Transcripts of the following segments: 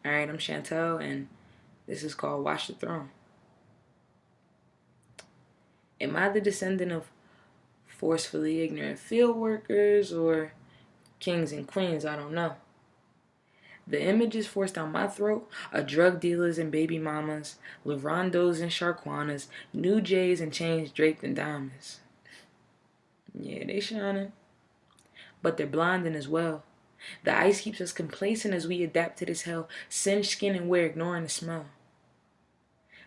Alright, I'm Chantel, and this is called Watch the Throne. Am I the descendant of forcefully ignorant field workers or kings and queens? I don't know. The images forced down my throat are drug dealers and baby mamas, Larondos and Sharquanas, new Jays and chains draped in diamonds. Yeah, they shining, but they're blinding as well. The ice keeps us complacent as we adapt to this hell, singed skin and we're ignoring the smell.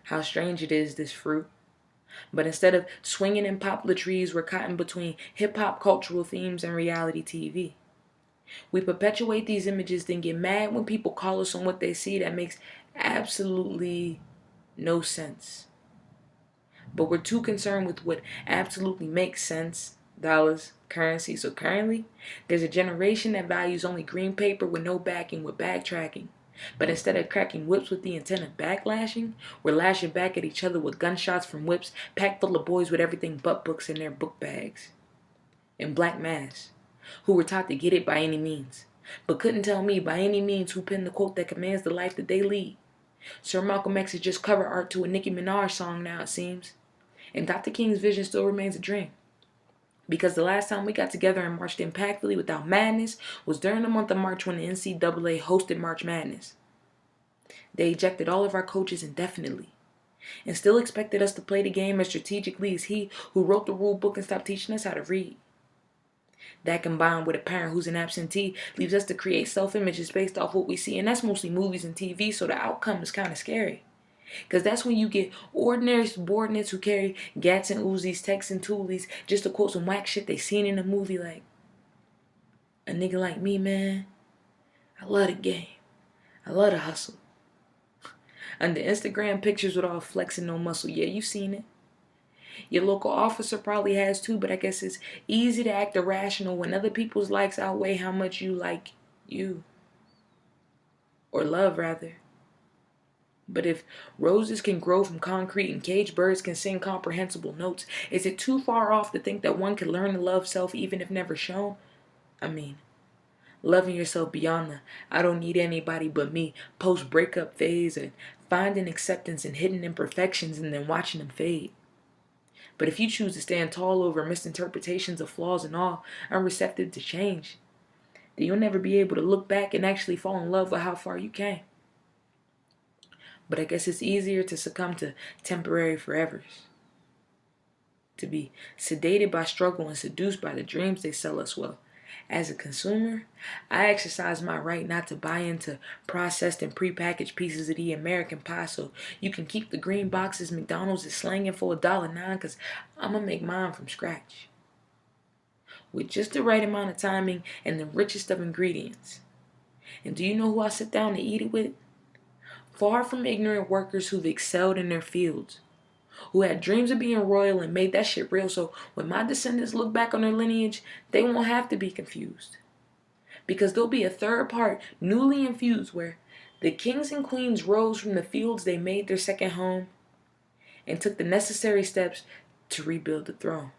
How strange it is, this fruit. But instead of swinging in poplar trees, we're caught in between hip-hop cultural themes and reality TV. We perpetuate these images, then get mad when people call us on what they see that makes absolutely no sense. But we're too concerned with what absolutely makes sense, dollars, currency. So currently, there's a generation that values only green paper with no backing, with backtracking. But instead of cracking whips with the intent of backlashing, we're lashing back at each other with gunshots from whips packed full of boys with everything but books in their book bags. And black masks, who were taught to get it by any means, but couldn't tell me by any means who penned the quote that commands the life that they lead. Sir Malcolm X is just cover art to a Nicki Minaj song now, it seems. And Dr. King's vision still remains a dream. Because the last time we got together and marched impactfully without madness was during the month of March when the NCAA hosted March Madness. They ejected all of our coaches indefinitely and still expected us to play the game as strategically as he who wrote the rule book and stopped teaching us how to read. That combined with a parent who's an absentee leaves us to create self-images based off what we see, and that's mostly movies and TV, so the outcome is kind of scary. Because that's when you get ordinary subordinates who carry gats and Uzis, texts and toolies just to quote some whack shit they seen in a movie like, a nigga like me, man, I love the game. I love the hustle. Under Instagram pictures with all flexing no muscle, yeah, you seen it. Your local officer probably has too, but I guess it's easy to act irrational when other people's likes outweigh how much you like you. Or love, rather. But if roses can grow from concrete and caged birds can sing comprehensible notes, is it too far off to think that one can learn to love self even if never shown? I mean, loving yourself beyond the I don't need anybody but me post-breakup phase and finding acceptance in hidden imperfections and then watching them fade. But if you choose to stand tall over misinterpretations of flaws and all, unreceptive to change, then you'll never be able to look back and actually fall in love with how far you came. But I guess it's easier to succumb to temporary forevers. To be sedated by struggle and seduced by the dreams they sell us. Well, as a consumer, I exercise my right not to buy into processed and prepackaged pieces of the American pie so you can keep the green boxes McDonald's is slanging for $1.09 because I'm going to make mine from scratch. With just the right amount of timing and the richest of ingredients. And do you know who I sit down to eat it with? Far from ignorant workers who've excelled in their fields, who had dreams of being royal and made that shit real, so when my descendants look back on their lineage, they won't have to be confused. Because there'll be a third part newly infused where the kings and queens rose from the fields they made their second home and took the necessary steps to rebuild the throne.